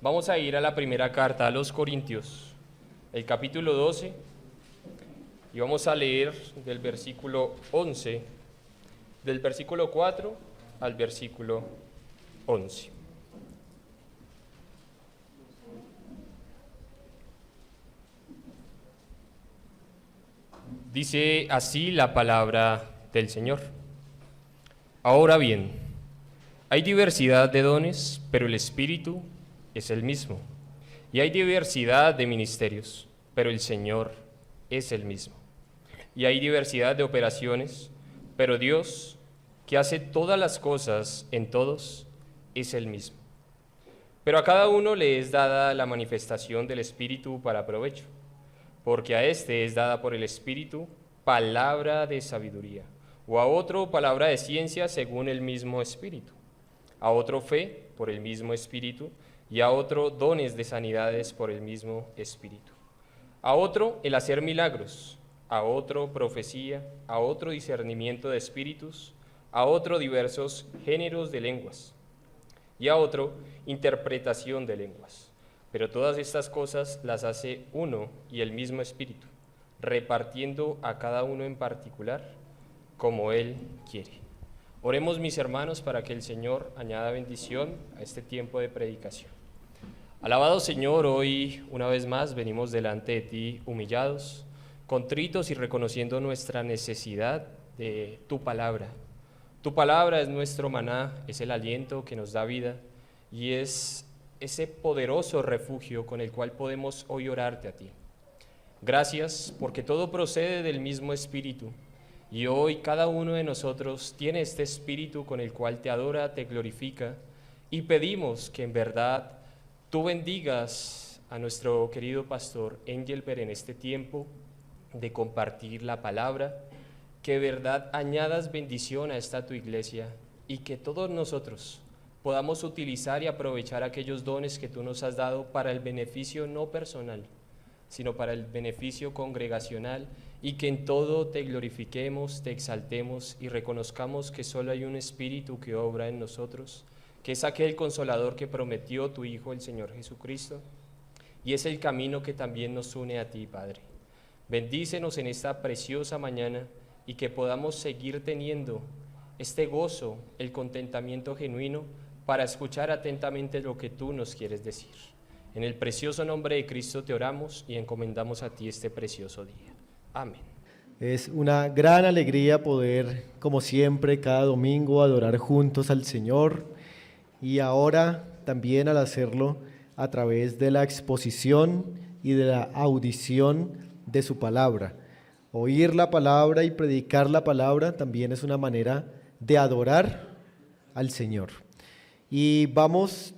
Vamos a ir a la primera carta a los Corintios, el capítulo 12, y vamos a leer del versículo 11, del versículo 4 al versículo 11. Dice así la palabra del Señor. Ahora bien, hay diversidad de dones, pero el Espíritu es el mismo. Y hay diversidad de ministerios, pero el Señor es el mismo. Y hay diversidad de operaciones, pero Dios, que hace todas las cosas en todos, es el mismo. Pero a cada uno le es dada la manifestación del Espíritu para provecho, porque a este es dada por el Espíritu palabra de sabiduría, o a otro palabra de ciencia según el mismo Espíritu, a otro fe por el mismo Espíritu, y a otro dones de sanidades por el mismo Espíritu, a otro el hacer milagros, a otro profecía, a otro discernimiento de espíritus, a otro diversos géneros de lenguas, y a otro interpretación de lenguas. Pero todas estas cosas las hace uno y el mismo Espíritu, repartiendo a cada uno en particular como Él quiere. Oremos, mis hermanos, para que el Señor añada bendición a este tiempo de predicación. Alabado Señor, hoy una vez más venimos delante de ti humillados, contritos y reconociendo nuestra necesidad de tu palabra. Tu palabra es nuestro maná, es el aliento que nos da vida y es ese poderoso refugio con el cual podemos hoy orarte a ti. Gracias porque todo procede del mismo Espíritu y hoy cada uno de nosotros tiene este Espíritu con el cual te adora, te glorifica y pedimos que en verdad tú bendigas a nuestro querido pastor Engelbert en este tiempo de compartir la palabra, que de verdad añadas bendición a esta tu iglesia y que todos nosotros podamos utilizar y aprovechar aquellos dones que tú nos has dado para el beneficio no personal, sino para el beneficio congregacional y que en todo te glorifiquemos, te exaltemos y reconozcamos que solo hay un Espíritu que obra en nosotros, que es aquel consolador que prometió tu Hijo, el Señor Jesucristo, y es el camino que también nos une a ti, Padre. Bendícenos en esta preciosa mañana y que podamos seguir teniendo este gozo, el contentamiento genuino para escuchar atentamente lo que tú nos quieres decir. En el precioso nombre de Cristo te oramos y encomendamos a ti este precioso día. Amén. Es una gran alegría poder, como siempre, cada domingo adorar juntos al Señor y ahora también al hacerlo a través de la exposición y de la audición de su palabra. Oír la palabra y predicar la palabra también es una manera de adorar al Señor. Y vamos,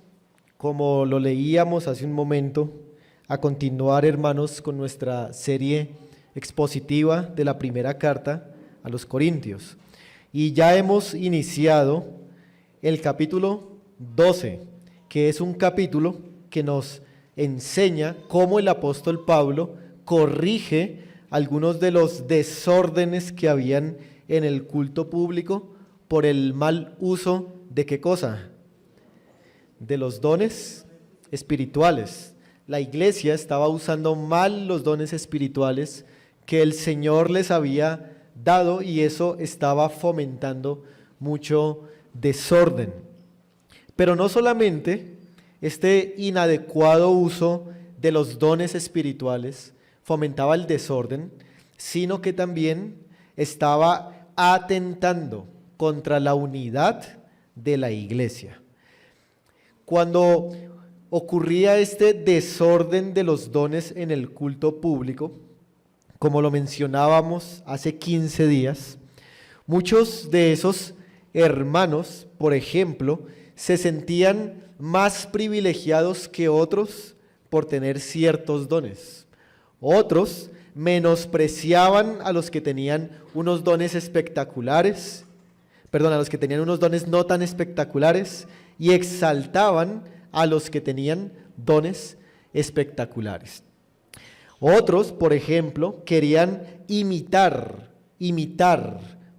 como lo leíamos hace un momento, a continuar, hermanos, con nuestra serie expositiva de la primera carta a los Corintios. Y ya hemos iniciado el capítulo 12, que es un capítulo que nos enseña cómo el apóstol Pablo corrige algunos de los desórdenes que habían en el culto público por el mal uso de ¿qué cosa? De los dones espirituales. La iglesia estaba usando mal los dones espirituales que el Señor les había dado y eso estaba fomentando mucho desorden. Pero no solamente este inadecuado uso de los dones espirituales fomentaba el desorden, sino que también estaba atentando contra la unidad de la iglesia. Cuando ocurría este desorden de los dones en el culto público, como lo mencionábamos hace 15 días, muchos de esos hermanos, por ejemplo, se sentían más privilegiados que otros por tener ciertos dones. Otros menospreciaban a los que tenían unos dones espectaculares, a los que tenían unos dones no tan espectaculares y exaltaban a los que tenían dones espectaculares. Otros, por ejemplo, querían imitar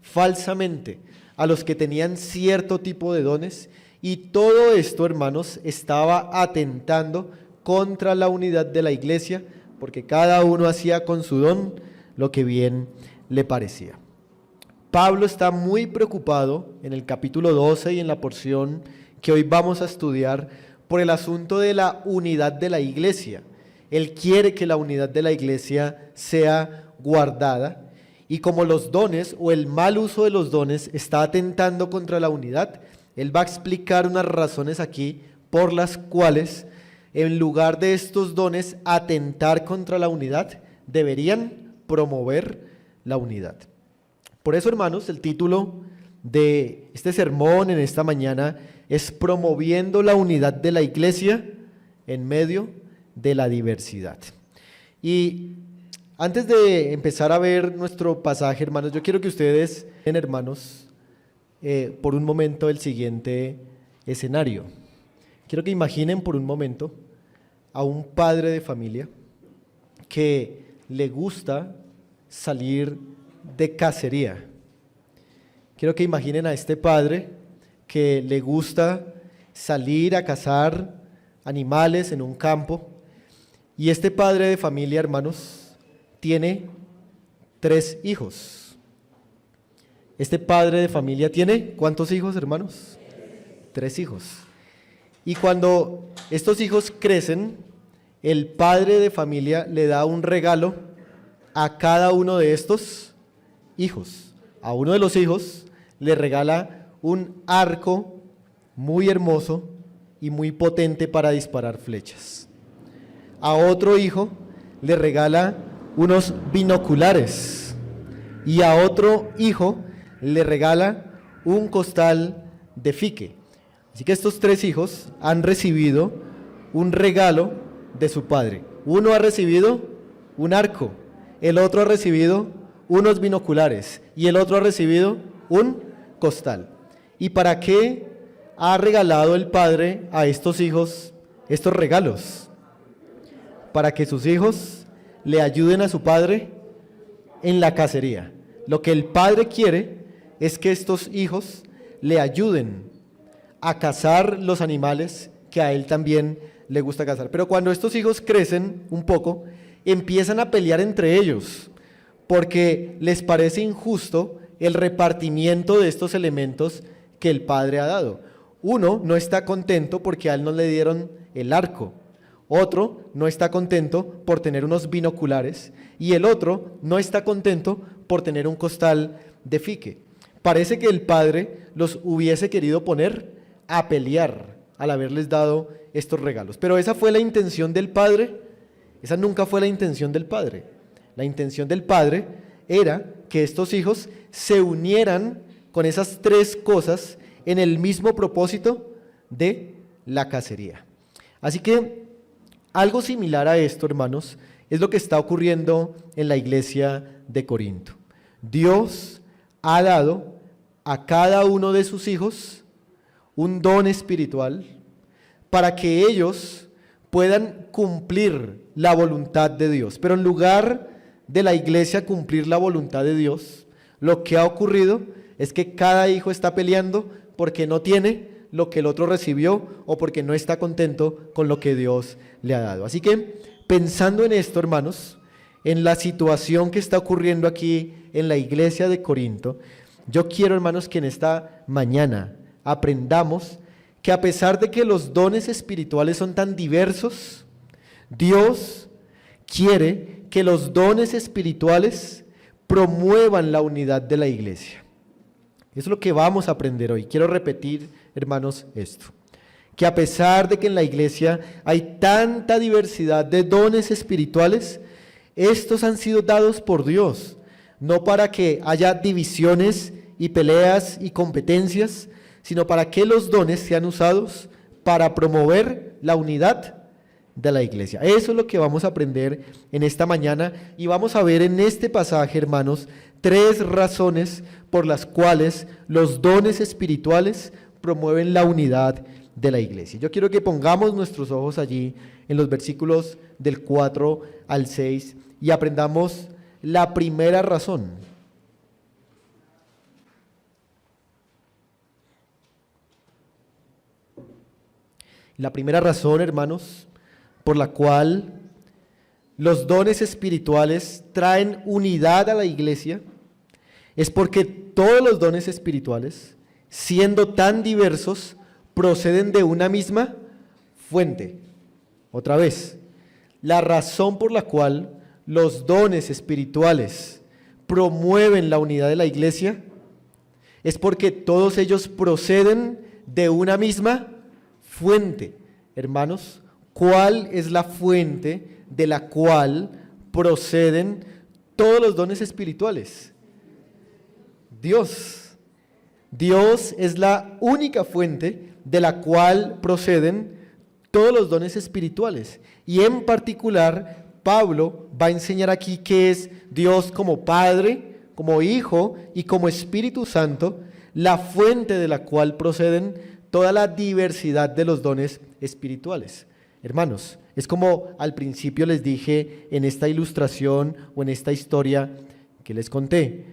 falsamente a los que tenían cierto tipo de dones Y todo esto, hermanos, estaba atentando contra la unidad de la iglesia, porque cada uno hacía con su don lo que bien le parecía. Pablo está muy preocupado en el capítulo 12 y en la porción que hoy vamos a estudiar por el asunto de la unidad de la iglesia. Él quiere que la unidad de la iglesia sea guardada, y como los dones o el mal uso de los dones está atentando contra la unidad, él va a explicar unas razones aquí por las cuales, en lugar de estos dones atentar contra la unidad, deberían promover la unidad. Por eso, hermanos, el título de este sermón en esta mañana es Promoviendo la unidad de la iglesia en medio de la diversidad. Y antes de empezar a ver nuestro pasaje, hermanos, yo quiero que ustedes, hermanos, por un momento el siguiente escenario. Quiero que imaginen por un momento a un padre de familia que le gusta salir de cacería. Quiero que imaginen a este padre que le gusta salir a cazar animales en un campo, y este padre de familia, hermanos, tiene 3 hijos. Este padre de familia tiene, ¿cuántos hijos, hermanos? 3 hijos. Y cuando estos hijos crecen, el padre de familia le da un regalo a cada uno de estos hijos. A uno de los hijos le regala un arco muy hermoso y muy potente para disparar flechas. A otro hijo le regala unos binoculares, y a otro hijo le regala un costal de fique. Así que estos 3 hijos han recibido un regalo de su padre. Uno ha recibido un arco, el otro ha recibido unos binoculares y el otro ha recibido un costal. ¿Y para qué ha regalado el padre a estos hijos estos regalos? Para que sus hijos le ayuden a su padre en la cacería. Lo que el padre quiere es que estos hijos le ayuden a cazar los animales que a él también le gusta cazar. Pero cuando estos hijos crecen un poco, empiezan a pelear entre ellos, porque les parece injusto el repartimiento de estos elementos que el padre ha dado. Uno no está contento porque a él no le dieron el arco, otro no está contento por tener unos binoculares, y el otro no está contento por tener un costal de fique. Parece que el padre los hubiese querido poner a pelear al haberles dado estos regalos. Pero esa fue la intención del padre. Esa nunca fue la intención del padre. La intención del padre era que estos hijos se unieran con esas 3 cosas en el mismo propósito de la cacería. Así que algo similar a esto, hermanos, es lo que está ocurriendo en la iglesia de Corinto. Dios ha dado a cada uno de sus hijos un don espiritual para que ellos puedan cumplir la voluntad de Dios. Pero en lugar de la iglesia cumplir la voluntad de Dios, lo que ha ocurrido es que cada hijo está peleando porque no tiene lo que el otro recibió o porque no está contento con lo que Dios le ha dado. Así que, pensando en esto, hermanos, en la situación que está ocurriendo aquí en la iglesia de Corinto, yo quiero, hermanos, que en esta mañana aprendamos que a pesar de que los dones espirituales son tan diversos, Dios quiere que los dones espirituales promuevan la unidad de la iglesia. Eso es lo que vamos a aprender hoy. Quiero repetir, hermanos, esto. Que a pesar de que en la iglesia hay tanta diversidad de dones espirituales, estos han sido dados por Dios, no para que haya divisiones y peleas y competencias, sino para que los dones sean usados para promover la unidad de la iglesia. Eso es lo que vamos a aprender en esta mañana, y vamos a ver en este pasaje, hermanos, 3 razones por las cuales los dones espirituales promueven la unidad de la iglesia. Yo quiero que pongamos nuestros ojos allí en los versículos del 4 al 6 y aprendamos la primera razón. La primera razón, hermanos, por la cual los dones espirituales traen unidad a la iglesia es porque todos los dones espirituales, siendo tan diversos, proceden de una misma fuente. Otra vez, la razón por la cual los dones espirituales promueven la unidad de la iglesia es porque todos ellos proceden de una misma fuente. Hermanos, ¿cuál es la fuente de la cual proceden todos los dones espirituales? Dios. Dios es la única fuente de la cual proceden todos los dones espirituales. Y en particular, Pablo va a enseñar aquí qué es Dios como Padre, como Hijo y como Espíritu Santo, la fuente de la cual proceden toda la diversidad de los dones espirituales. Hermanos, es como al principio les dije en esta ilustración o en esta historia que les conté.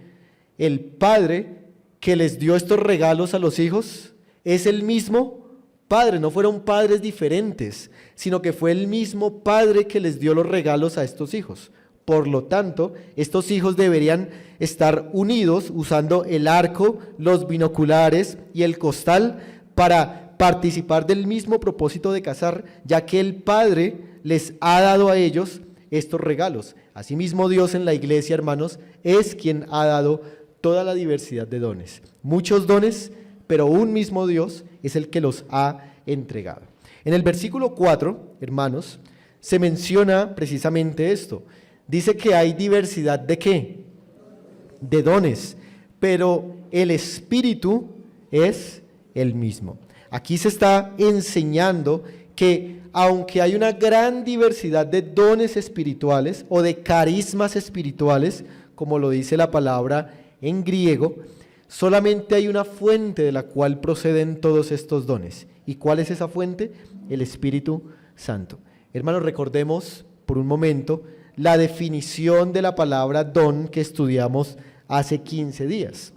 El Padre que les dio estos regalos a los hijos es el mismo Padre, no fueron padres diferentes, sino que fue el mismo Padre que les dio los regalos a estos hijos. Por lo tanto, estos hijos deberían estar unidos usando el arco, los binoculares y el costal para participar del mismo propósito de cazar, ya que el Padre les ha dado a ellos estos regalos. Asimismo, Dios en la iglesia, hermanos, es quien ha dado toda la diversidad de dones. Muchos dones, pero un mismo Dios es el que los ha entregado. En el versículo 4, hermanos, se menciona precisamente esto. Dice que hay diversidad ¿de qué? De dones, pero el Espíritu es el mismo. Aquí se está enseñando que aunque hay una gran diversidad de dones espirituales o de carismas espirituales, como lo dice la palabra en griego, solamente hay una fuente de la cual proceden todos estos dones. ¿Y cuál es esa fuente? El Espíritu Santo. Hermanos, recordemos por un momento la definición de la palabra don que estudiamos hace 15 días.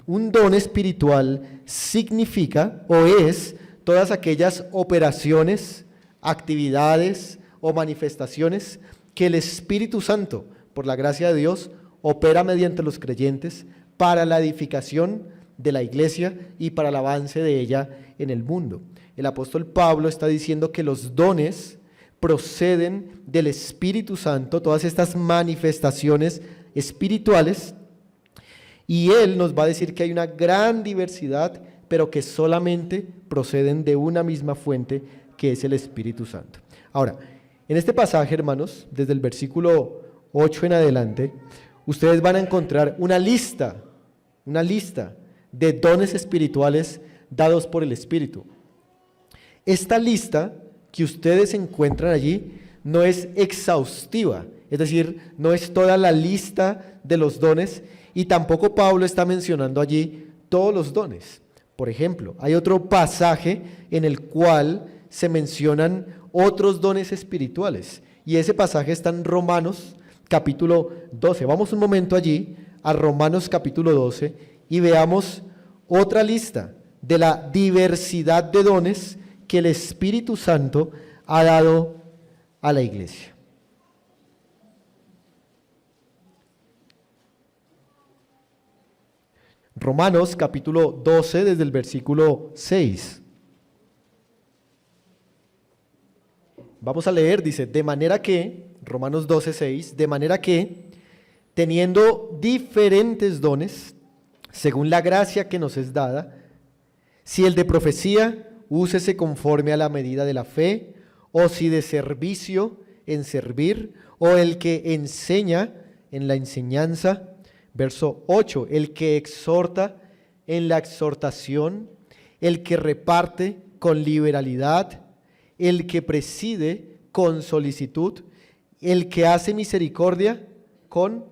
Un don espiritual significa o es todas aquellas operaciones, actividades o manifestaciones que el Espíritu Santo, por la gracia de Dios, opera mediante los creyentes para la edificación de la iglesia y para el avance de ella en el mundo. El apóstol Pablo está diciendo que los dones proceden del Espíritu Santo, todas estas manifestaciones espirituales, y él nos va a decir que hay una gran diversidad, pero que solamente proceden de una misma fuente, que es el Espíritu Santo. Ahora, en este pasaje, hermanos, desde el versículo 8 en adelante, ustedes van a encontrar una lista de dones espirituales dados por el Espíritu. Esta lista que ustedes encuentran allí no es exhaustiva, es decir, no es toda la lista de los dones, y tampoco Pablo está mencionando allí todos los dones. Por ejemplo, hay otro pasaje en el cual se mencionan otros dones espirituales, y ese pasaje está en Romanos capítulo 12. Vamos un momento allí a Romanos capítulo 12 y veamos otra lista de la diversidad de dones que el Espíritu Santo ha dado a la iglesia. Romanos capítulo 12 desde el versículo 6. Vamos a leer, dice, de manera que, Romanos 12, 6, de manera que, teniendo diferentes dones, según la gracia que nos es dada, si el de profecía, úsese conforme a la medida de la fe, o si de servicio, en servir, o el que enseña, en la enseñanza. Verso 8, el que exhorta, en la exhortación, el que reparte, con liberalidad, el que preside, con solicitud, el que hace misericordia, con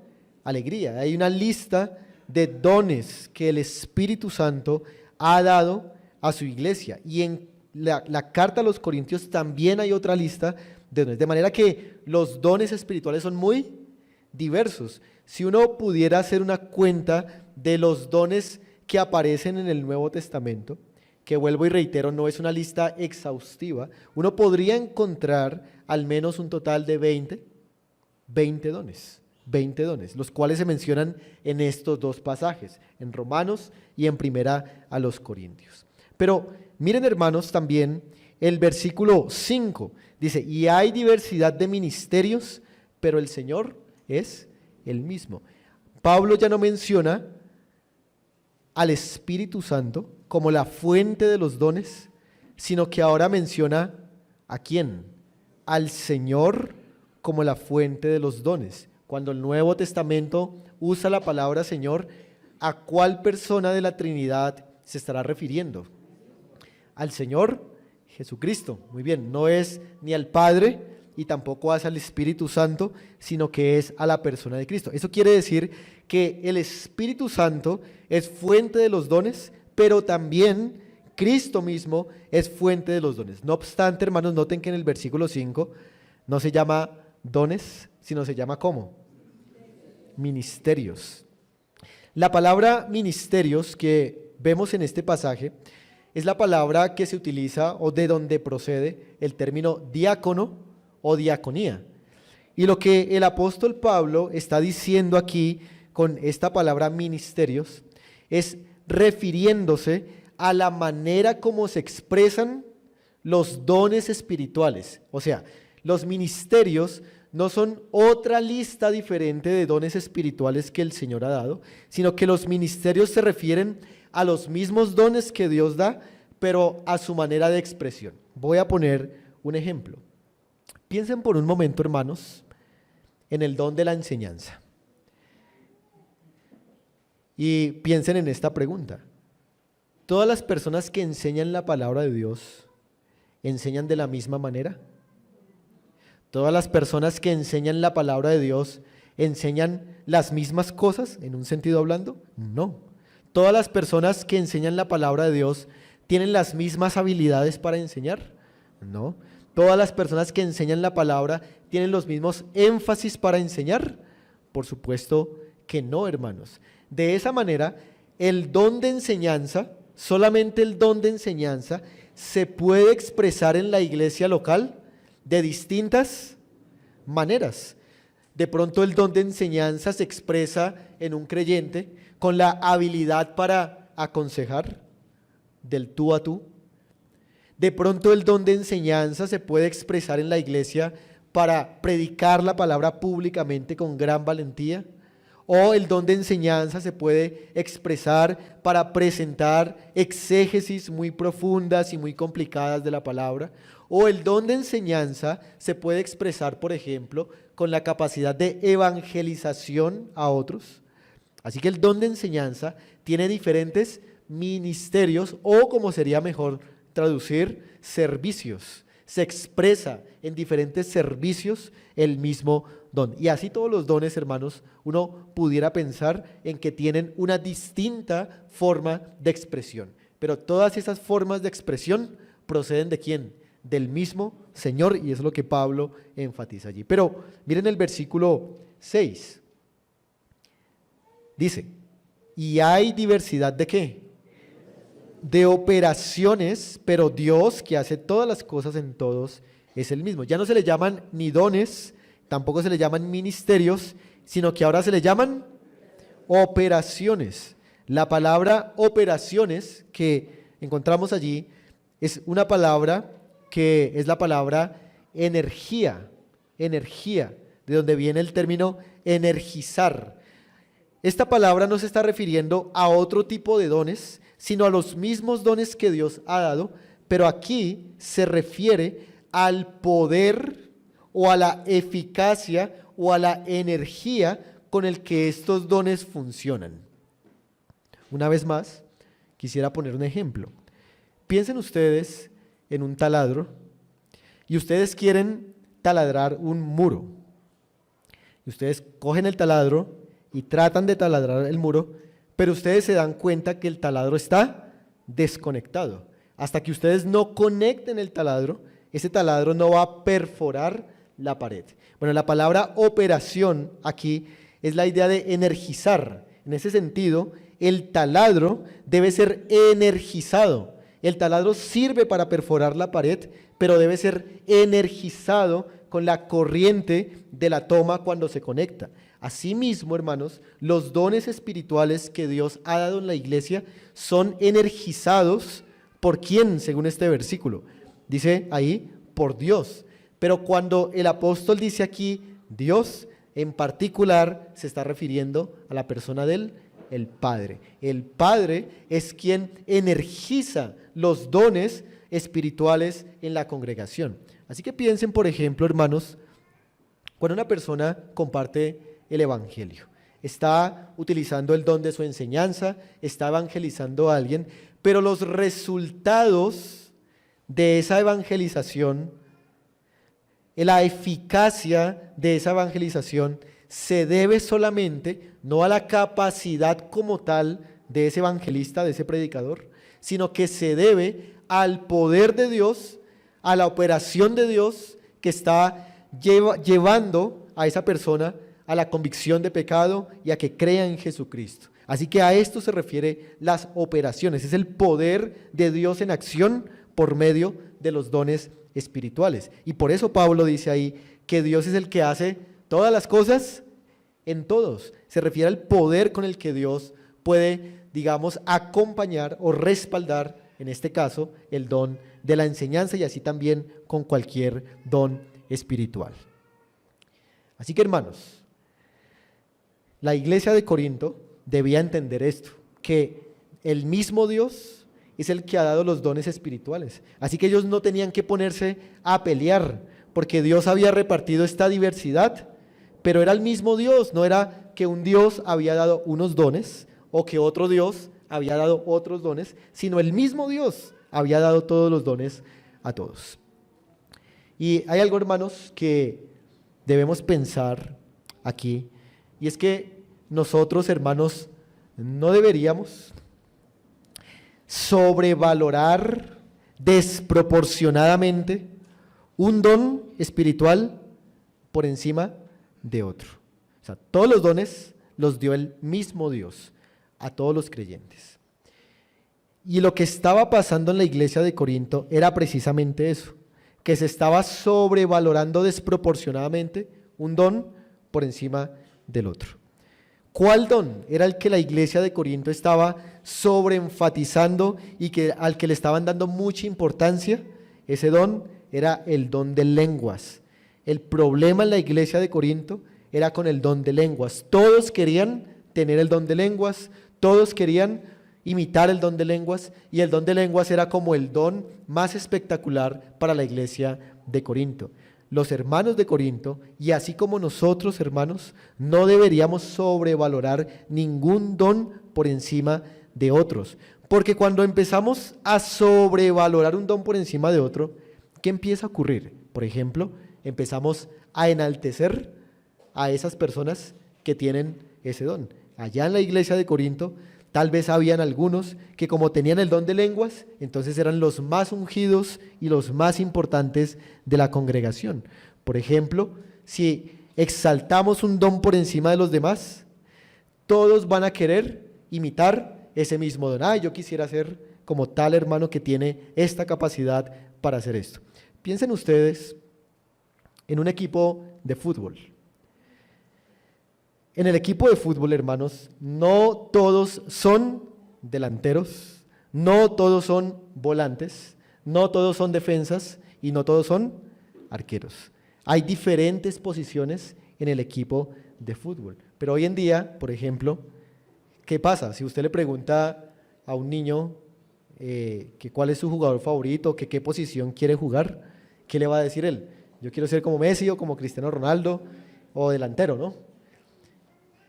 alegría. Hay una lista de dones que el Espíritu Santo ha dado a su iglesia, y en la carta a los Corintios también hay otra lista de dones, de manera que los dones espirituales son muy diversos. Si uno pudiera hacer una cuenta de los dones que aparecen en el Nuevo Testamento, que vuelvo y reitero, no es una lista exhaustiva, uno podría encontrar al menos un total de 20 dones. 20 dones, los cuales se mencionan en estos dos pasajes, en Romanos y en Primera a los Corintios. Pero miren, hermanos, también el versículo 5 dice, y hay diversidad de ministerios, pero el Señor es el mismo. Pablo ya no menciona al Espíritu Santo como la fuente de los dones, sino que ahora menciona ¿a quién? Al Señor como la fuente de los dones. Cuando el Nuevo Testamento usa la palabra Señor, ¿a cuál persona de la Trinidad se estará refiriendo? Al Señor Jesucristo. Muy bien, no es ni al Padre y tampoco es al Espíritu Santo, sino que es a la persona de Cristo. Eso quiere decir que el Espíritu Santo es fuente de los dones, pero también Cristo mismo es fuente de los dones. No obstante, hermanos, noten que en el versículo 5 no se llama dones, sino se llama ¿cómo? Ministerios. La palabra ministerios que vemos en este pasaje es la palabra que se utiliza o de donde procede el término diácono o diaconía. Y lo que el apóstol Pablo está diciendo aquí con esta palabra ministerios es refiriéndose a la manera como se expresan los dones espirituales. O sea, los ministerios no son otra lista diferente de dones espirituales que el Señor ha dado, sino que los ministerios se refieren a los mismos dones que Dios da, pero a su manera de expresión. Voy a poner un ejemplo. Piensen por un momento, hermanos, en el don de la enseñanza. Y piensen en esta pregunta. ¿Todas las personas que enseñan la palabra de Dios enseñan de la misma manera? ¿Todas las personas que enseñan la palabra de Dios enseñan las mismas cosas, en un sentido hablando? No. ¿Todas las personas que enseñan la palabra de Dios tienen las mismas habilidades para enseñar? No. ¿Todas las personas que enseñan la palabra tienen los mismos énfasis para enseñar? Por supuesto que no, hermanos. De esa manera, el don de enseñanza, solamente el don de enseñanza, se puede expresar en la iglesia local de distintas maneras. De pronto el don de enseñanza se expresa en un creyente con la habilidad para aconsejar del tú a tú. De pronto el don de enseñanza se puede expresar en la iglesia para predicar la palabra públicamente con gran valentía. O el don de enseñanza se puede expresar para presentar exégesis muy profundas y muy complicadas de la palabra. O el don de enseñanza se puede expresar, por ejemplo, con la capacidad de evangelización a otros. Así que el don de enseñanza tiene diferentes ministerios o, como sería mejor traducir, servicios. Se expresa en diferentes servicios el mismo don. Y así todos los dones, hermanos, uno pudiera pensar en que tienen una distinta forma de expresión. Pero todas esas formas de expresión proceden ¿de quién? Del mismo Señor, y es lo que Pablo enfatiza allí. Pero miren el versículo 6. Dice, y hay diversidad ¿de qué? De operaciones, pero Dios, que hace todas las cosas en todos, es el mismo. Ya no se le llaman ni dones, tampoco se le llaman ministerios, sino que ahora se le llaman operaciones. La palabra operaciones que encontramos allí es una palabra que es la palabra energía, de donde viene el término energizar. Esta palabra no se está refiriendo a otro tipo de dones, sino a los mismos dones que Dios ha dado, pero aquí se refiere al poder o a la eficacia o a la energía con el que estos dones funcionan. Una vez más, quisiera poner un ejemplo. Piensen ustedes en un taladro y ustedes quieren taladrar un muro. Y ustedes cogen el taladro y tratan de taladrar el muro, pero ustedes se dan cuenta que el taladro está desconectado. Hasta que ustedes no conecten el taladro, ese taladro no va a perforar la pared. Bueno, la palabra operación aquí es la idea de energizar. En ese sentido, el taladro debe ser energizado. El taladro sirve para perforar la pared, pero debe ser energizado con la corriente de la toma cuando se conecta. Asimismo, hermanos, los dones espirituales que Dios ha dado en la iglesia son energizados ¿por quién? Según este versículo. Dice ahí, por Dios. Pero cuando el apóstol dice aquí Dios, en particular se está refiriendo a la persona del Padre. El Padre es quien energiza los dones espirituales en la congregación. Así que piensen, por ejemplo, hermanos, cuando una persona comparte el evangelio, está utilizando el don de su enseñanza, está evangelizando a alguien, pero los resultados de esa evangelización, la eficacia de esa evangelización se debe solamente no a la capacidad como tal de ese evangelista, de ese predicador, sino que se debe al poder de Dios, a la operación de Dios que está llevando a esa persona a la convicción de pecado y a que crea en Jesucristo. Así que a esto se refiere las operaciones, es el poder de Dios en acción por medio de los dones espirituales. Y por eso Pablo dice ahí que Dios es el que hace todas las cosas en todos. Se refiere al poder con el que Dios puede, digamos, acompañar o respaldar, en este caso, el don de la enseñanza y así también con cualquier don espiritual. Así que, hermanos, la iglesia de Corinto debía entender esto, que el mismo Dios es el que ha dado los dones espirituales. Así que ellos no tenían que ponerse a pelear, porque Dios había repartido esta diversidad, pero era el mismo Dios, no era que un Dios había dado unos dones o que otro Dios había dado otros dones, sino el mismo Dios había dado todos los dones a todos. Y hay algo, hermanos, que debemos pensar aquí, y es que nosotros, hermanos, no deberíamos sobrevalorar desproporcionadamente un don espiritual por encima de otro. O sea, todos los dones los dio el mismo Dios a todos los creyentes. Y lo que estaba pasando en la iglesia de Corinto era precisamente eso, que se estaba sobrevalorando desproporcionadamente un don por encima del otro. ¿Cuál don era el que la iglesia de Corinto estaba sobreenfatizando y al que le estaban dando mucha importancia? Ese don era el don de lenguas. El problema en la iglesia de Corinto era con el don de lenguas. Todos querían tener el don de lenguas, todos querían imitar el don de lenguas, y el don de lenguas era como el don más espectacular para la iglesia de Corinto. Los hermanos de Corinto, y así como nosotros, hermanos, no deberíamos sobrevalorar ningún don por encima de otros, porque cuando empezamos a sobrevalorar un don por encima de otro, ¿qué empieza a ocurrir? Por ejemplo, empezamos a enaltecer a esas personas que tienen ese don. Allá en la iglesia de Corinto, tal vez habían algunos que, como tenían el don de lenguas, entonces eran los más ungidos y los más importantes de la congregación. Por ejemplo, si exaltamos un don por encima de los demás, todos van a querer imitar ese mismo don. Yo quisiera ser como tal hermano que tiene esta capacidad para hacer esto. Piensen ustedes en un equipo de fútbol. En el equipo de fútbol, hermanos, no todos son delanteros, no todos son volantes, no todos son defensas y no todos son arqueros. Hay diferentes posiciones en el equipo de fútbol. Pero hoy en día, por ejemplo, ¿qué pasa? Si usted le pregunta a un niño que cuál es su jugador favorito, que qué posición quiere jugar, ¿qué le va a decir él? Yo quiero ser como Messi o como Cristiano Ronaldo o delantero, ¿no?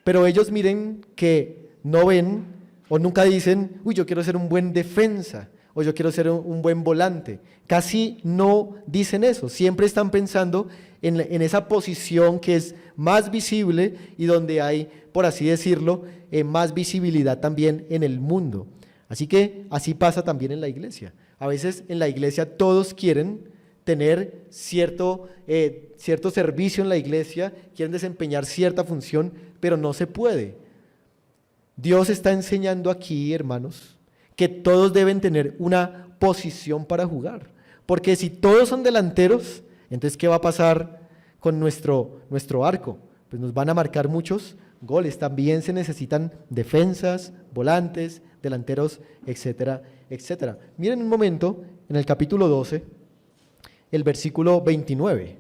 Pero ellos miren que no ven o nunca dicen, yo quiero ser un buen defensa o yo quiero ser un buen volante. Casi no dicen eso, siempre están pensando en esa posición que es más visible y donde hay, por así decirlo, más visibilidad también en el mundo. Así que así pasa también en la iglesia. A veces en la iglesia todos quieren tener cierto servicio en la iglesia, quieren desempeñar cierta función, pero no se puede. Dios está enseñando aquí, hermanos, que todos deben tener una posición para jugar. Porque si todos son delanteros, entonces ¿qué va a pasar con nuestro arco? Pues nos van a marcar muchos goles. También se necesitan defensas, volantes, delanteros, etcétera, etcétera. Miren un momento en el capítulo 12, el versículo 29.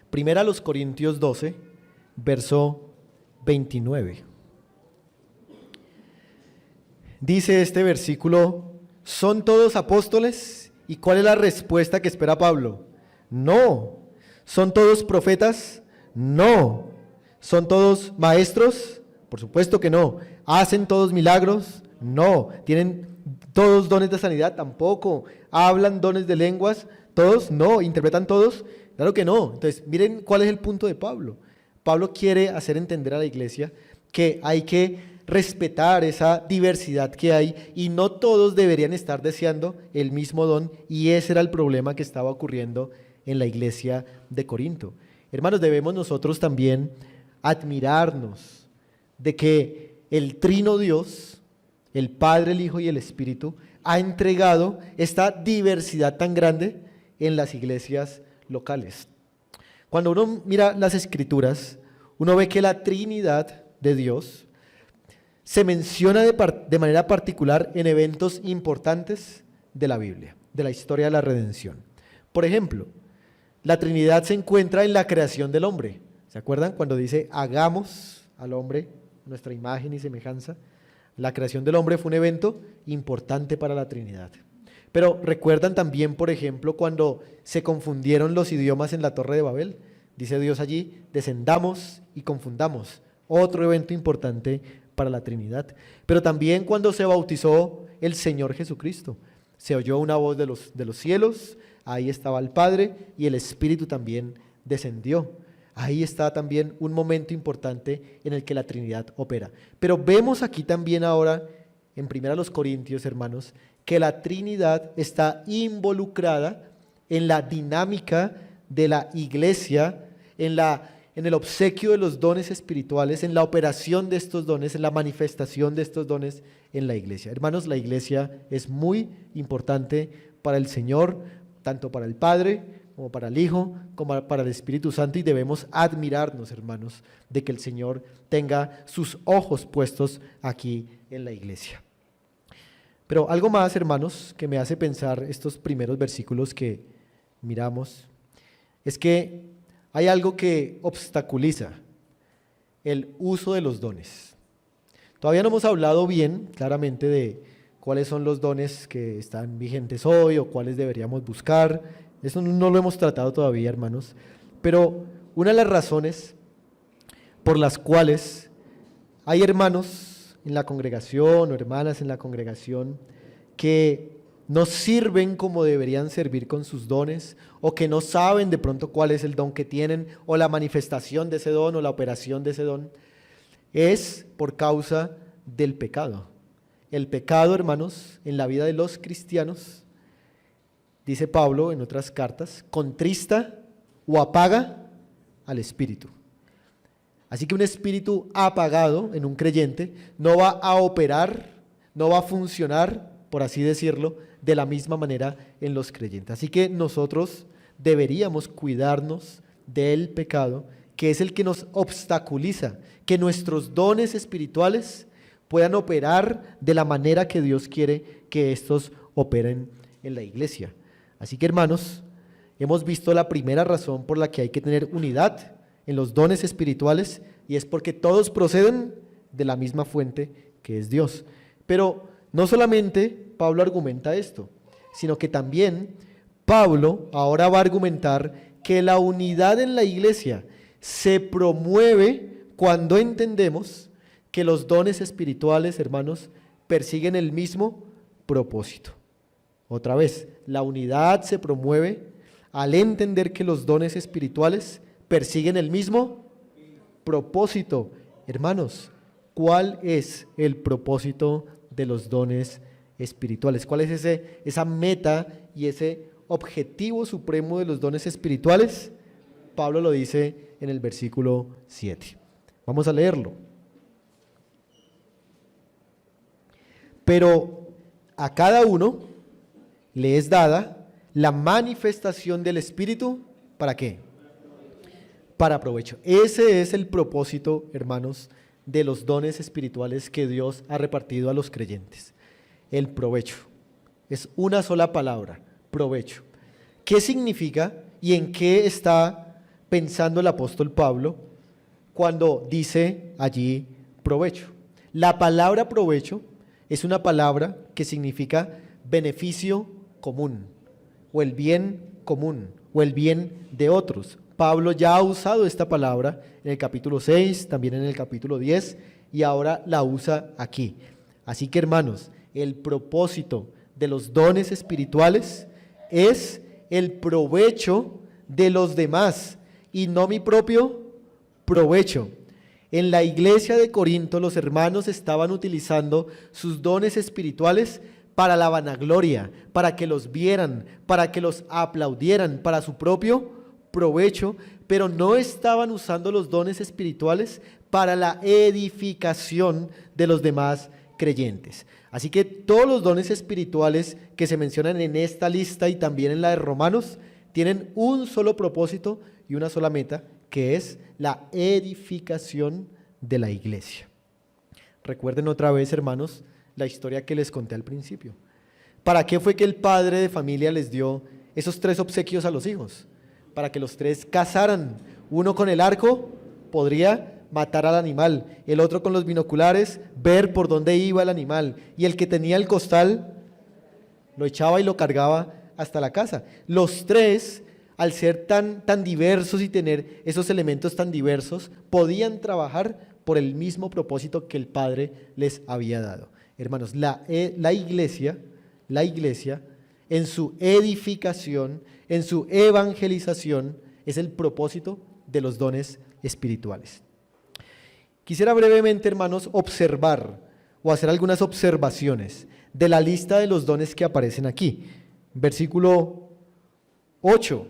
Primera a los Corintios 12, verso 29. Dice este versículo: ¿son todos apóstoles? ¿Y cuál es la respuesta que espera Pablo? No. ¿Son todos profetas? No. ¿Son todos maestros? Por supuesto que no. ¿Hacen todos milagros? No. ¿Tienen todos dones de sanidad? Tampoco. ¿Hablan dones de lenguas? ¿Todos? No. ¿Interpretan todos? Claro que no. Entonces, miren cuál es el punto de Pablo. Pablo quiere hacer entender a la iglesia que hay que respetar esa diversidad que hay y no todos deberían estar deseando el mismo don, y ese era el problema que estaba ocurriendo en la iglesia de Corinto. Hermanos, debemos nosotros también admirarnos de que el trino Dios, el Padre, el Hijo y el Espíritu, ha entregado esta diversidad tan grande en las iglesias locales. Cuando uno mira las Escrituras, uno ve que la Trinidad de Dios se menciona de manera particular en eventos importantes de la Biblia, de la historia de la redención. Por ejemplo, la Trinidad se encuentra en la creación del hombre. ¿Se acuerdan cuando dice hagamos al hombre nuestra imagen y semejanza? La creación del hombre fue un evento importante para la Trinidad. Pero recuerdan también, por ejemplo, cuando se confundieron los idiomas en la Torre de Babel. Dice Dios allí: descendamos y confundamos. Otro evento importante para la Trinidad. Pero también cuando se bautizó el Señor Jesucristo, se oyó una voz de los cielos, ahí estaba el Padre y el Espíritu también descendió. Ahí está también un momento importante en el que la Trinidad opera. Pero vemos aquí también ahora, en 1 Corintios, hermanos, que la Trinidad está involucrada en la dinámica de la iglesia, en el obsequio de los dones espirituales, en la operación de estos dones, en la manifestación de estos dones en la iglesia. Hermanos, la iglesia es muy importante para el Señor, tanto para el Padre, como para el Hijo, como para el Espíritu Santo, y debemos admirarnos, hermanos, de que el Señor tenga sus ojos puestos aquí en la iglesia. Pero algo más, hermanos, que me hace pensar estos primeros versículos que miramos, es que hay algo que obstaculiza el uso de los dones. Todavía no hemos hablado bien, claramente, de cuáles son los dones que están vigentes hoy o cuáles deberíamos buscar. Eso no lo hemos tratado todavía, hermanos. Pero una de las razones por las cuales hay hermanos en la congregación o hermanas en la congregación que no sirven como deberían servir con sus dones, o que no saben de pronto cuál es el don que tienen, o la manifestación de ese don, o la operación de ese don, es por causa del pecado. El pecado, hermanos, en la vida de los cristianos, dice Pablo en otras cartas, contrista o apaga al espíritu. Así que un espíritu apagado en un creyente no va a operar, no va a funcionar, por así decirlo, de la misma manera en los creyentes. Así que nosotros deberíamos cuidarnos del pecado, que es el que nos obstaculiza que nuestros dones espirituales puedan operar de la manera que Dios quiere que estos operen en la iglesia. Así que, hermanos, hemos visto la primera razón por la que hay que tener unidad en los dones espirituales, y es porque todos proceden de la misma fuente que es Dios. Pero no solamente Pablo argumenta esto, sino que también Pablo ahora va a argumentar que la unidad en la iglesia se promueve cuando entendemos que los dones espirituales, hermanos, persiguen el mismo propósito. Otra vez, la unidad se promueve al entender que los dones espirituales persiguen el mismo propósito. Hermanos, ¿cuál es el propósito de los dones espirituales? ¿Cuál es esa meta y ese objetivo supremo de los dones espirituales? Pablo lo dice en el versículo 7. Vamos a leerlo. Pero a cada uno le es dada la manifestación del Espíritu, ¿para qué? Para provecho. Ese es el propósito, hermanos, de los dones espirituales que Dios ha repartido a los creyentes. El provecho. Es una sola palabra, provecho. ¿Qué significa y en qué está pensando el apóstol Pablo cuando dice allí provecho? La palabra provecho es una palabra que significa beneficio común, o el bien común, o el bien de otros. Pablo ya ha usado esta palabra en el capítulo 6, también en el capítulo 10, y ahora la usa aquí. Así que, hermanos, el propósito de los dones espirituales es el provecho de los demás y no mi propio provecho. En la iglesia de Corinto los hermanos estaban utilizando sus dones espirituales para la vanagloria, para que los vieran, para que los aplaudieran, para su propio provecho, pero no estaban usando los dones espirituales para la edificación de los demás creyentes. Así que todos los dones espirituales que se mencionan en esta lista y también en la de Romanos tienen un solo propósito y una sola meta, que es la edificación de la iglesia. Recuerden otra vez, hermanos, la historia que les conté al principio. ¿Para qué fue que el padre de familia les dio esos 3 obsequios a los hijos? Para que los 3 cazaran. Uno con el arco podría matar al animal, el otro con los binoculares ver por dónde iba el animal, y el que tenía el costal lo echaba y lo cargaba hasta la casa. Los 3, al ser tan diversos y tener esos elementos tan diversos, podían trabajar por el mismo propósito que el Padre les había dado. Hermanos, la iglesia en su edificación, en su evangelización, es el propósito de los dones espirituales. Quisiera brevemente, hermanos, observar o hacer algunas observaciones de la lista de los dones que aparecen aquí. Versículo 8.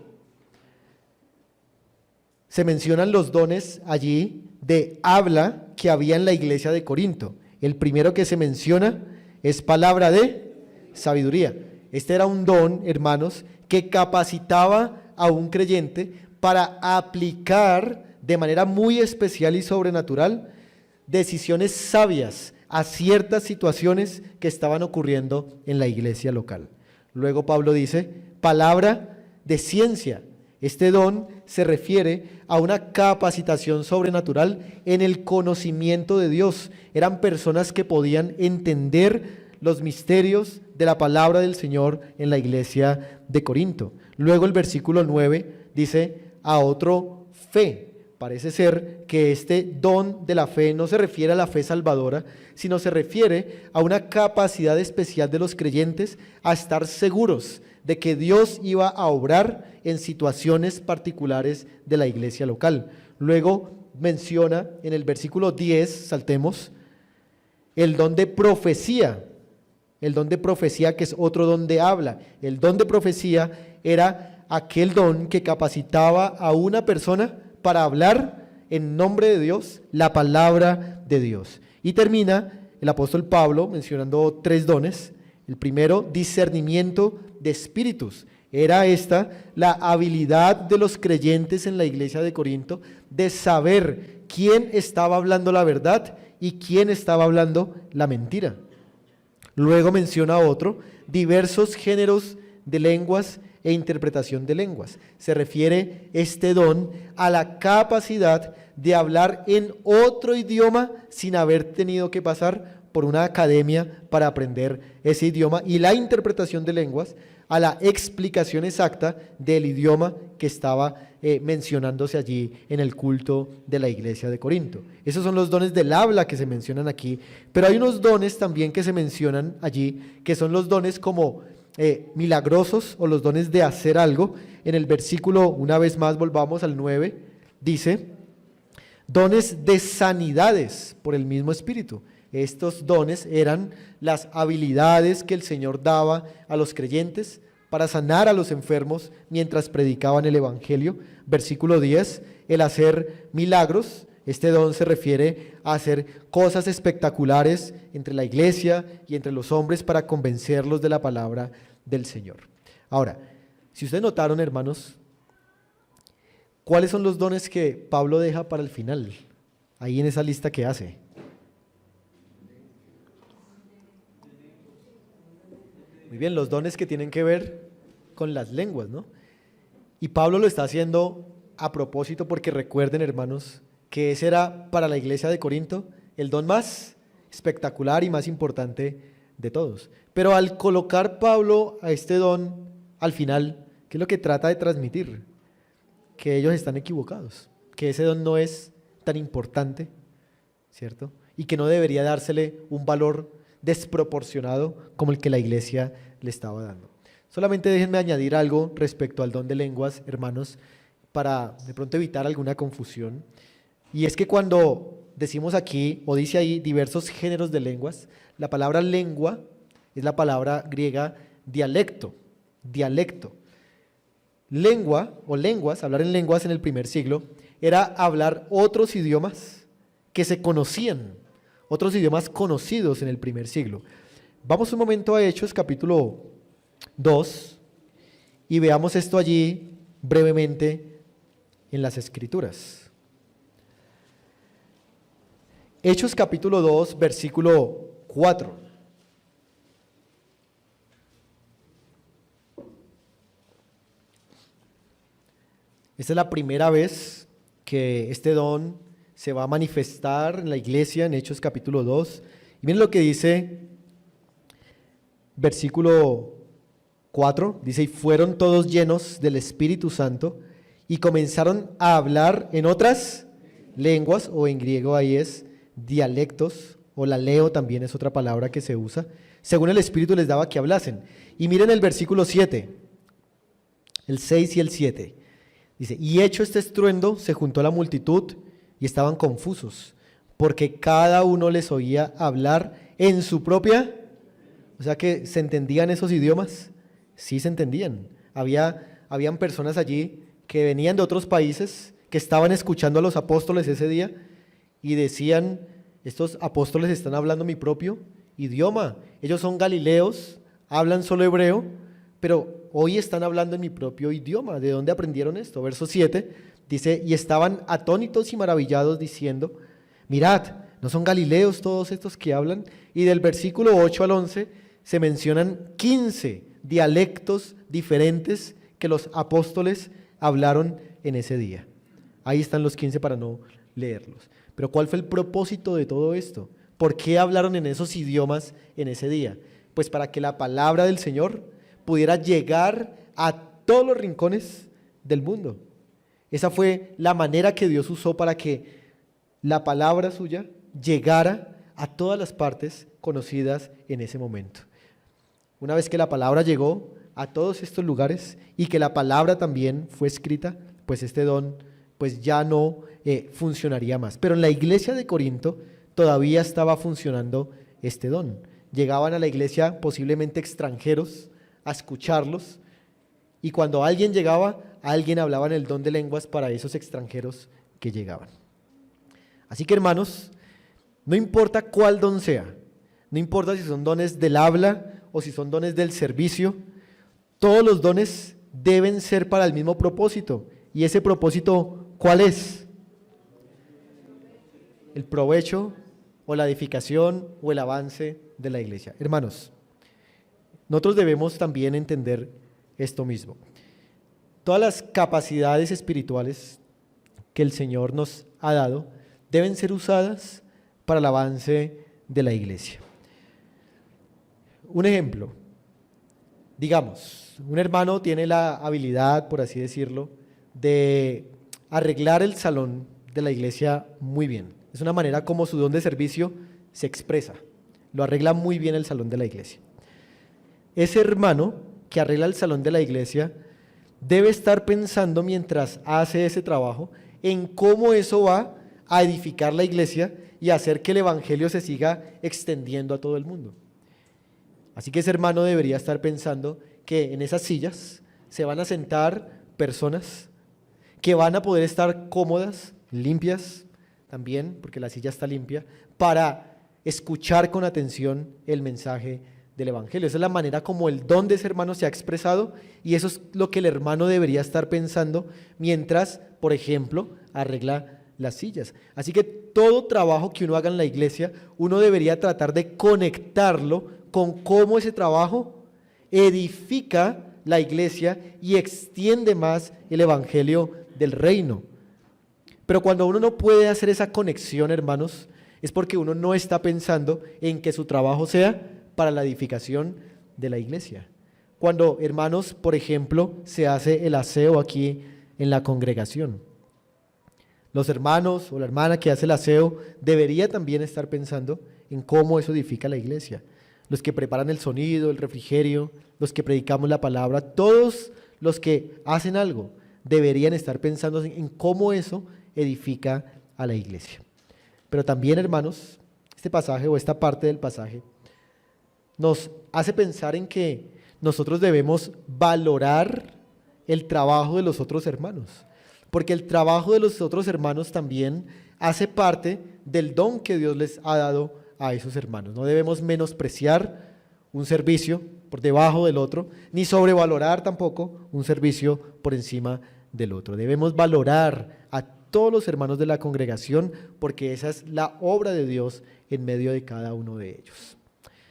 Se mencionan los dones allí de habla que había en la iglesia de Corinto. El primero que se menciona es palabra de sabiduría. Este era un don, hermanos, que capacitaba a un creyente para aplicar de manera muy especial y sobrenatural decisiones sabias a ciertas situaciones que estaban ocurriendo en la iglesia local. Luego Pablo dice, palabra de ciencia. Este don se refiere a una capacitación sobrenatural en el conocimiento de Dios. Eran personas que podían entender los misterios de la palabra del Señor en la iglesia de Corinto. Luego el versículo 9 dice, a otro fe. Parece ser que este don de la fe no se refiere a la fe salvadora, sino se refiere a una capacidad especial de los creyentes a estar seguros de que Dios iba a obrar en situaciones particulares de la iglesia local. Luego menciona en el versículo 10, saltemos, el don de profecía. El don de profecía, que es otro don de habla. El don de profecía era aquel don que capacitaba a una persona para hablar en nombre de Dios la palabra de Dios. Y termina el apóstol Pablo mencionando 3 dones. El primero, discernimiento de espíritus. Era esta la habilidad de los creyentes en la iglesia de Corinto de saber quién estaba hablando la verdad y quién estaba hablando la mentira. Luego menciona otro, diversos géneros de lenguas e interpretación de lenguas. Se refiere este don a la capacidad de hablar en otro idioma sin haber tenido que pasar por una academia para aprender ese idioma, y la interpretación de lenguas a la explicación exacta del idioma que estaba mencionándose allí en el culto de la iglesia de Corinto. Esos son los dones del habla que se mencionan aquí, pero hay unos dones también que se mencionan allí, que son los dones como milagrosos o los dones de hacer algo. En el versículo, una vez más volvamos al 9, dice, dones de sanidades por el mismo Espíritu. Estos dones eran las habilidades que el Señor daba a los creyentes para sanar a los enfermos mientras predicaban el Evangelio. Versículo 10, el hacer milagros. Este don se refiere a hacer cosas espectaculares entre la iglesia y entre los hombres para convencerlos de la palabra del Señor. Ahora, si ustedes notaron, hermanos, ¿cuáles son los dones que Pablo deja para el final? Ahí en esa lista que hace. Muy bien, los dones que tienen que ver con las lenguas, ¿no? Y Pablo lo está haciendo a propósito porque recuerden, hermanos, que ese era para la iglesia de Corinto el don más espectacular y más importante de todos. Pero al colocar Pablo a este don al final, ¿qué es lo que trata de transmitir? Que ellos están equivocados, que ese don no es tan importante, ¿cierto? Y que no debería dársele un valor desproporcionado como el que la iglesia le estaba dando. Solamente déjenme añadir algo respecto al don de lenguas, hermanos, para de pronto evitar alguna confusión. Y es que cuando decimos aquí, o dice ahí, diversos géneros de lenguas, la palabra lengua es la palabra griega dialecto, dialecto. Lengua o lenguas, hablar en lenguas en el primer siglo, era hablar otros idiomas que se conocían, otros idiomas conocidos en el primer siglo. Vamos un momento a Hechos capítulo 2 y veamos esto allí brevemente en las Escrituras. Hechos capítulo 2, versículo 4. Esta es la primera vez que este don se va a manifestar en la iglesia en Hechos capítulo 2. Y miren lo que dice versículo 4, dice, y fueron todos llenos del Espíritu Santo y comenzaron a hablar en otras lenguas, o en griego ahí es dialectos, o laleo también es otra palabra que se usa, según el Espíritu les daba que hablasen. Y miren el versículo 7, el 6 y el 7. Dice, y hecho este estruendo, se juntó la multitud y estaban confusos, porque cada uno les oía hablar en su propia, o sea que se entendían esos idiomas, sí se entendían. Habían personas allí que venían de otros países, que estaban escuchando a los apóstoles ese día y decían, estos apóstoles están hablando mi propio idioma, ellos son galileos, hablan solo hebreo, pero hoy están hablando en mi propio idioma. ¿De dónde aprendieron esto? Verso 7 dice, y estaban atónitos y maravillados diciendo, mirad, ¿no son galileos todos estos que hablan? Y del versículo 8 al 11 se mencionan 15 dialectos diferentes que los apóstoles hablaron en ese día. Ahí están los 15 para no leerlos. Pero ¿cuál fue el propósito de todo esto? ¿Por qué hablaron en esos idiomas en ese día? Pues para que la palabra del Señor pudiera llegar a todos los rincones del mundo. Esa fue la manera que Dios usó para que la palabra suya llegara a todas las partes conocidas en ese momento. Una vez que la palabra llegó a todos estos lugares y que la palabra también fue escrita, pues este don pues ya no funcionaría más. Pero en la iglesia de Corinto todavía estaba funcionando este don. Llegaban a la iglesia posiblemente extranjeros a escucharlos, y cuando alguien llegaba, alguien hablaba en el don de lenguas para esos extranjeros que llegaban. Así que, hermanos, no importa cuál don sea, no importa si son dones del habla o si son dones del servicio, todos los dones deben ser para el mismo propósito. ¿Y ese propósito cuál es? El provecho o la edificación o el avance de la iglesia. Hermanos, nosotros debemos también entender esto mismo. Todas las capacidades espirituales que el Señor nos ha dado deben ser usadas para el avance de la iglesia. Un ejemplo, digamos, un hermano tiene la habilidad, por así decirlo, de arreglar el salón de la iglesia muy bien. Es una manera como su don de servicio se expresa. Lo arregla muy bien el salón de la iglesia. Ese hermano que arregla el salón de la iglesia debe estar pensando mientras hace ese trabajo en cómo eso va a edificar la iglesia y hacer que el evangelio se siga extendiendo a todo el mundo. Así que ese hermano debería estar pensando que en esas sillas se van a sentar personas que van a poder estar cómodas, limpias también, porque la silla está limpia, para escuchar con atención el mensaje del Evangelio. Esa es la manera como el don de ese hermano se ha expresado, y eso es lo que el hermano debería estar pensando mientras, por ejemplo, arregla las sillas. Así que todo trabajo que uno haga en la iglesia, uno debería tratar de conectarlo con cómo ese trabajo edifica la iglesia y extiende más el Evangelio del reino. Pero cuando uno no puede hacer esa conexión, hermanos, es porque uno no está pensando en que su trabajo sea para la edificación de la iglesia. Cuando, hermanos, por ejemplo, se hace el aseo aquí en la congregación, los hermanos o la hermana que hace el aseo debería también estar pensando en cómo eso edifica la iglesia. Los que preparan el sonido, el refrigerio, los que predicamos la palabra, todos los que hacen algo deberían estar pensando en cómo eso edifica a la iglesia. Pero también, hermanos, este pasaje o esta parte del pasaje nos hace pensar en que nosotros debemos valorar el trabajo de los otros hermanos, porque el trabajo de los otros hermanos también hace parte del don que Dios les ha dado a esos hermanos. No debemos menospreciar un servicio por debajo del otro, ni sobrevalorar tampoco un servicio por encima del otro. Debemos valorar a todos los hermanos de la congregación, porque esa es la obra de Dios en medio de cada uno de ellos.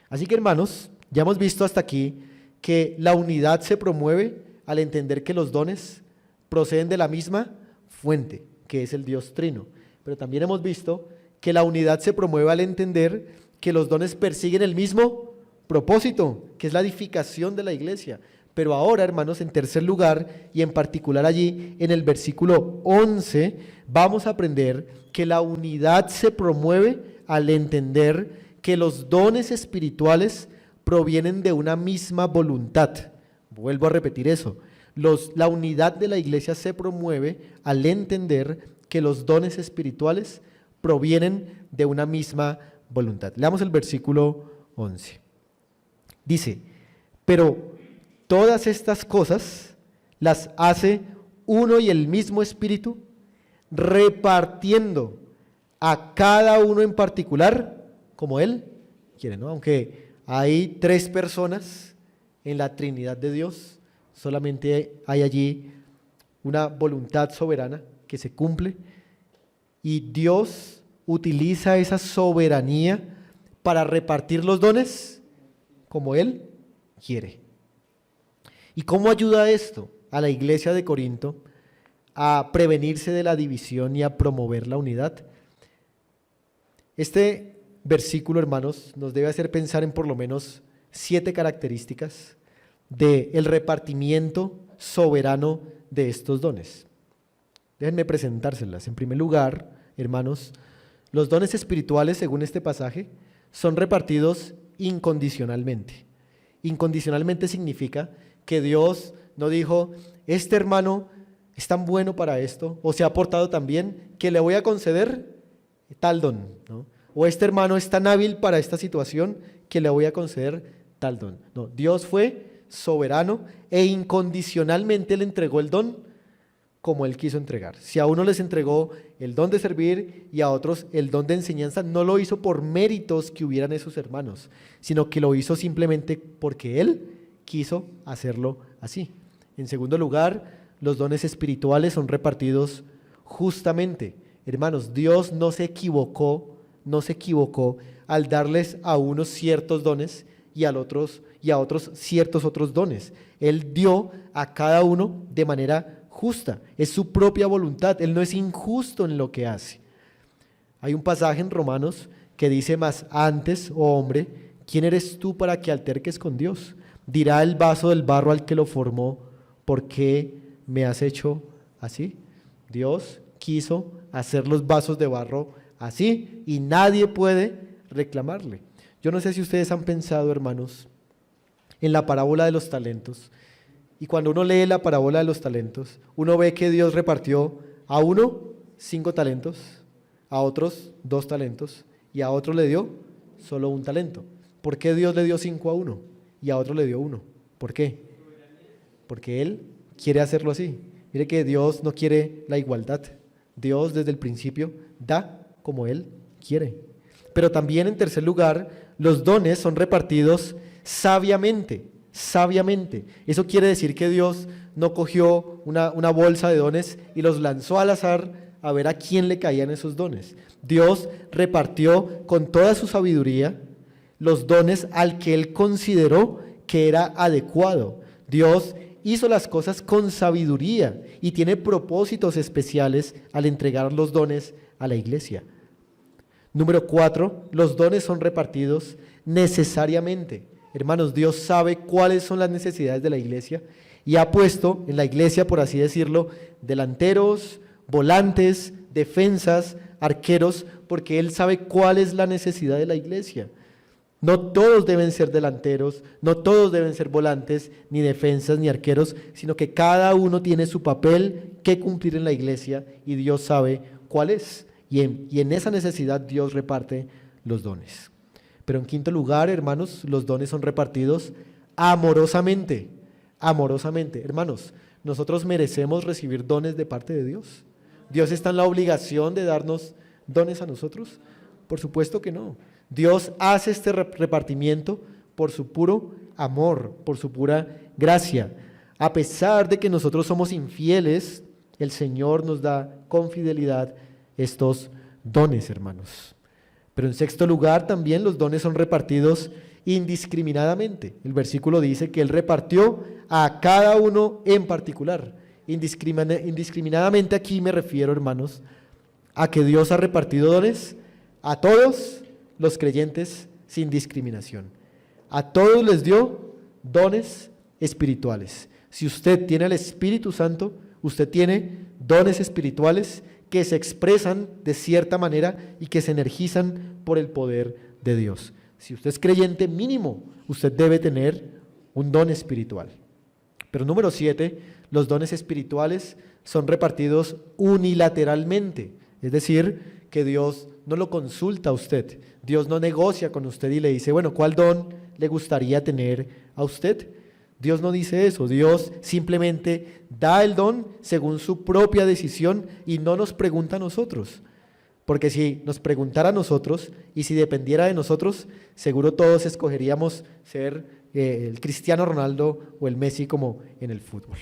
Así que, hermanos, ya hemos visto hasta aquí que la unidad se promueve al entender que los dones proceden de la misma fuente, que es el Dios Trino. Pero también hemos visto que la unidad se promueve al entender que los dones persiguen el mismo propósito, que es la edificación de la iglesia. Pero ahora, hermanos, en tercer lugar, y en particular allí en el versículo 11, vamos a aprender que la unidad se promueve al entender que los dones espirituales provienen de una misma voluntad. Vuelvo a repetir eso. La unidad de la iglesia se promueve al entender que los dones espirituales provienen de una misma voluntad. Leamos el versículo 11. Dice: pero todas estas cosas las hace uno y el mismo Espíritu, repartiendo a cada uno en particular como Él quiere, ¿no? Aunque hay tres personas en la Trinidad de Dios, solamente hay allí una voluntad soberana que se cumple, y Dios utiliza esa soberanía para repartir los dones como Él quiere. ¿Y cómo ayuda esto a la iglesia de Corinto a prevenirse de la división y a promover la unidad? Este versículo, hermanos, nos debe hacer pensar en por lo menos 7 características del repartimiento soberano de estos dones. Déjenme presentárselas. En primer lugar, hermanos, los dones espirituales, según este pasaje, son repartidos incondicionalmente. Incondicionalmente significa que Dios no dijo: este hermano es tan bueno para esto, o se ha portado tan bien, que le voy a conceder tal don, ¿no? O este hermano es tan hábil para esta situación, que le voy a conceder tal don. No, Dios fue soberano e incondicionalmente le entregó el don como Él quiso entregar. Si a uno les entregó el don de servir y a otros el don de enseñanza, no lo hizo por méritos que hubieran esos hermanos, sino que lo hizo simplemente porque Él quiso hacerlo así. En segundo lugar, los dones espirituales son repartidos justamente. Hermanos, Dios no se equivocó al darles a unos ciertos dones y a otros ciertos otros dones. Él dio a cada uno de manera justa, es su propia voluntad. Él no es injusto en lo que hace. Hay un pasaje en Romanos que dice: mas antes, oh hombre, ¿quién eres tú para que alterques con Dios? Dirá el vaso del barro al que lo formó: ¿por qué me has hecho así? Dios quiso hacer los vasos de barro así y nadie puede reclamarle. Yo no sé si ustedes han pensado, hermanos, en la parábola de los talentos. Y cuando uno lee la parábola de los talentos, uno ve que Dios repartió a uno 5 talentos, a otros 2 talentos y a otro le dio solo 1 talento. ¿Por qué Dios le dio 5 a uno y a otro le dio 1? ¿Por qué? Porque Él quiere hacerlo así. Mire que Dios no quiere la igualdad. Dios desde el principio da como Él quiere. Pero también en tercer lugar, los dones son repartidos sabiamente, sabiamente. Eso quiere decir que Dios no cogió una bolsa de dones y los lanzó al azar a ver a quién le caían esos dones. Dios repartió con toda su sabiduría los dones al que Él consideró que era adecuado. Dios hizo las cosas con sabiduría y tiene propósitos especiales al entregar los dones a la iglesia. Número 4, los dones son repartidos necesariamente. Hermanos, Dios sabe cuáles son las necesidades de la iglesia y ha puesto en la iglesia, por así decirlo, delanteros, volantes, defensas, arqueros, porque Él sabe cuál es la necesidad de la iglesia. No todos deben ser delanteros, no todos deben ser volantes, ni defensas, ni arqueros, sino que cada uno tiene su papel que cumplir en la iglesia y Dios sabe cuál es. Y en esa necesidad Dios reparte los dones. Pero en quinto lugar, hermanos, los dones son repartidos amorosamente. Amorosamente. Hermanos, nosotros merecemos recibir dones de parte de Dios. ¿Dios está en la obligación de darnos dones a nosotros? Por supuesto que no. Dios hace este repartimiento por su puro amor, por su pura gracia. A pesar de que nosotros somos infieles, el Señor nos da con fidelidad estos dones, hermanos. Pero en sexto lugar, también los dones son repartidos indiscriminadamente. El versículo dice que Él repartió a cada uno en particular. Indiscriminadamente aquí me refiero, hermanos, a que Dios ha repartido dones a todos los creyentes sin discriminación. A todos les dio dones espirituales. Si usted tiene el Espíritu Santo, usted tiene dones espirituales que se expresan de cierta manera y que se energizan por el poder de Dios. Si usted es creyente, mínimo, usted debe tener un don espiritual. Pero número 7, los dones espirituales son repartidos unilateralmente, es decir, que Dios no lo consulta a usted, Dios no negocia con usted y le dice, bueno, ¿cuál don le gustaría tener a usted? Dios no dice eso, Dios simplemente da el don según su propia decisión y no nos pregunta a nosotros, porque si nos preguntara a nosotros y si dependiera de nosotros, seguro todos escogeríamos ser el Cristiano Ronaldo o el Messi como en el fútbol.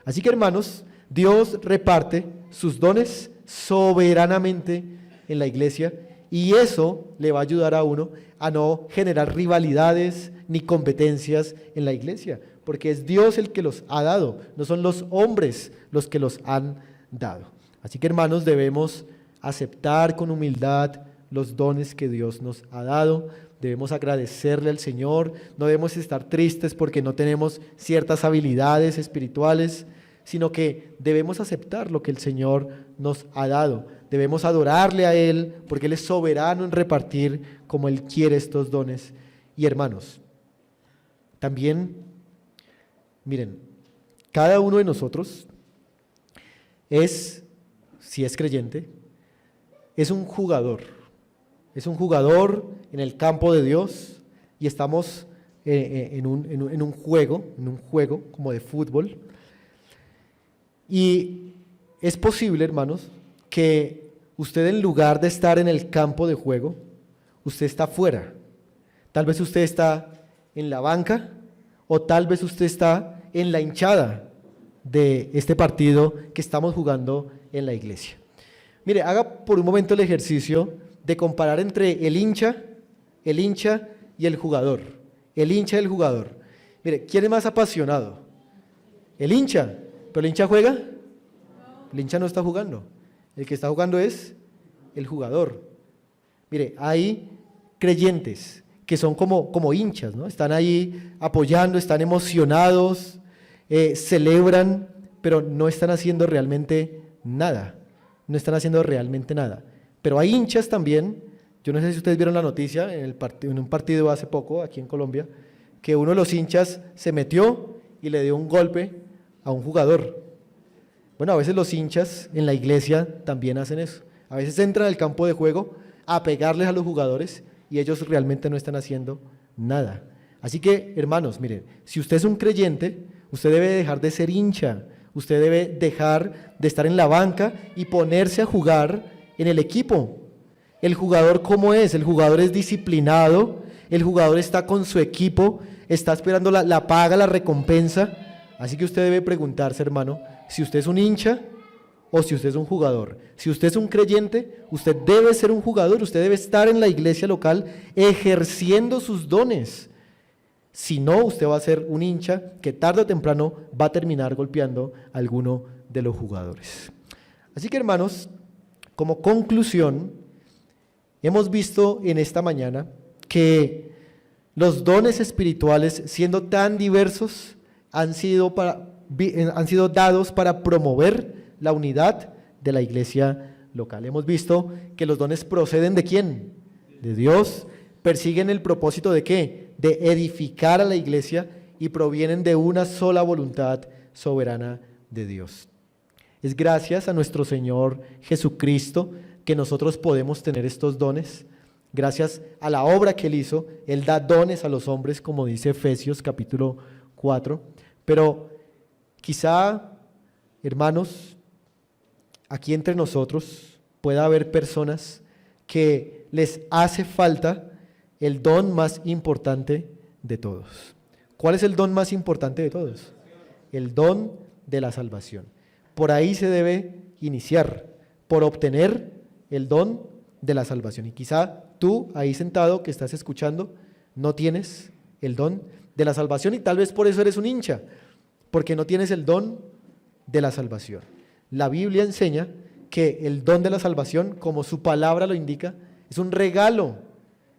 Así que hermanos, Dios reparte sus dones soberanamente en la iglesia y eso le va a ayudar a uno a no generar rivalidades ni competencias en la iglesia, porque es Dios el que los ha dado, no son los hombres los que los han dado. Así que hermanos, debemos aceptar con humildad los dones que Dios nos ha dado, debemos agradecerle al Señor, no debemos estar tristes porque no tenemos ciertas habilidades espirituales, sino que debemos aceptar lo que el Señor nos ha dado. Debemos adorarle a Él porque Él es soberano en repartir como Él quiere estos dones. Y hermanos, también, miren, cada uno de nosotros si es creyente, es un jugador en el campo de Dios y estamos en un juego como de fútbol. Y es posible, hermanos, que usted en lugar de estar en el campo de juego, usted está fuera. Tal vez usted está en la banca o tal vez usted está en la hinchada de este partido que estamos jugando en la iglesia. Mire, haga por un momento el ejercicio de comparar entre el hincha y el jugador. El hincha y el jugador. Mire, ¿quién es más apasionado? El hincha. ¿Pero el hincha juega? El hincha no está jugando. El que está jugando es el jugador. Mire, hay creyentes que son como hinchas, ¿no? Están ahí apoyando, están emocionados, celebran, pero no están haciendo realmente nada. No están haciendo realmente nada. Pero hay hinchas también, yo no sé si ustedes vieron la noticia en un partido hace poco aquí en Colombia, que uno de los hinchas se metió y le dio un golpe a un jugador. Bueno, a veces los hinchas en la iglesia también hacen eso. A veces entran al campo de juego a pegarles a los jugadores y ellos realmente no están haciendo nada. Así que, hermanos, miren, si usted es un creyente, usted debe dejar de ser hincha, Usted debe dejar de estar en la banca y ponerse a jugar en el equipo. El jugador, ¿cómo es? El jugador es disciplinado, el jugador está con su equipo, está esperando la paga, la recompensa. Así que usted debe preguntarse, hermano, si usted es un hincha o si usted es un jugador. Si usted es un creyente, usted debe ser un jugador, usted debe estar en la iglesia local ejerciendo sus dones. Si no, usted va a ser un hincha que tarde o temprano va a terminar golpeando a alguno de los jugadores. Así que, hermanos, como conclusión, hemos visto en esta mañana que los dones espirituales, siendo tan diversos, han sido dados para promover la unidad de la iglesia local. Hemos visto que los dones proceden ¿de quién? De Dios. ¿Persiguen el propósito de qué? De edificar a la iglesia y provienen de una sola voluntad soberana de Dios. Es gracias a nuestro Señor Jesucristo que nosotros podemos tener estos dones. Gracias a la obra que Él hizo, Él da dones a los hombres, como dice Efesios capítulo 4. Pero quizá, hermanos, aquí entre nosotros pueda haber personas que les hace falta el don más importante de todos. ¿Cuál es el don más importante de todos? El don de la salvación. Por ahí se debe iniciar, por obtener el don de la salvación. Y quizá tú, ahí sentado, que estás escuchando, no tienes el don de la salvación y tal vez por eso eres un hincha, porque no tienes el don de la salvación. La Biblia enseña que el don de la salvación, como su palabra lo indica, es un regalo.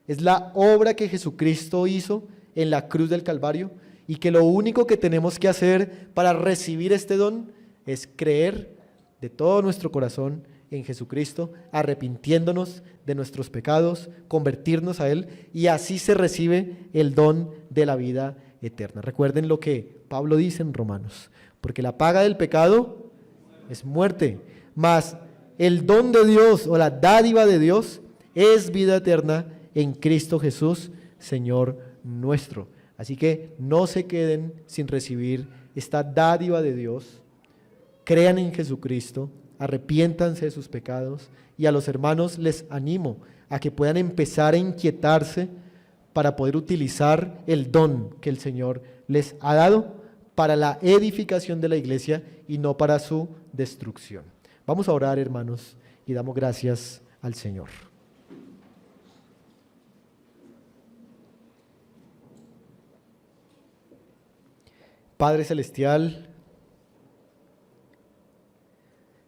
Es la obra que Jesucristo hizo en la cruz del Calvario y que lo único que tenemos que hacer para recibir este don es creer de todo nuestro corazón en Jesucristo, arrepintiéndonos de nuestros pecados, convertirnos a Él y así se recibe el don de la vida eterna. Recuerden lo que Pablo dice en Romanos, porque la paga del pecado es muerte, mas el don de Dios o la dádiva de Dios es vida eterna en Cristo Jesús, Señor nuestro. Así que no se queden sin recibir esta dádiva de Dios. Crean en Jesucristo, arrepiéntanse de sus pecados y a los hermanos les animo a que puedan empezar a inquietarse para poder utilizar el don que el Señor les ha dado para la edificación de la iglesia y no para su destrucción. Vamos a orar, hermanos, y damos gracias al Señor. Padre Celestial,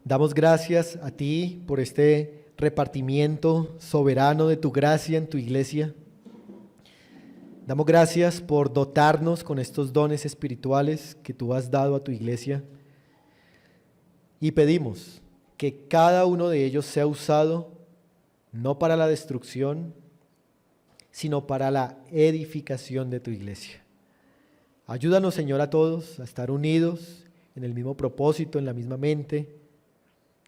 damos gracias a ti por este repartimiento soberano de tu gracia en tu iglesia. Damos gracias por dotarnos con estos dones espirituales que tú has dado a tu iglesia y pedimos que cada uno de ellos sea usado no para la destrucción, sino para la edificación de tu iglesia. Ayúdanos, Señor, a todos a estar unidos en el mismo propósito, en la misma mente,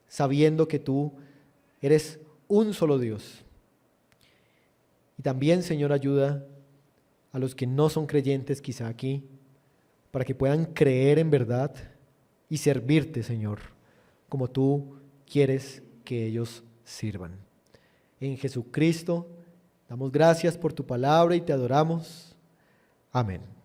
sabiendo que tú eres un solo Dios. Y también, Señor, ayuda a los que no son creyentes quizá aquí, para que puedan creer en verdad y servirte, Señor, como tú quieres que ellos sirvan. En Jesucristo damos gracias por tu palabra y te adoramos. Amén.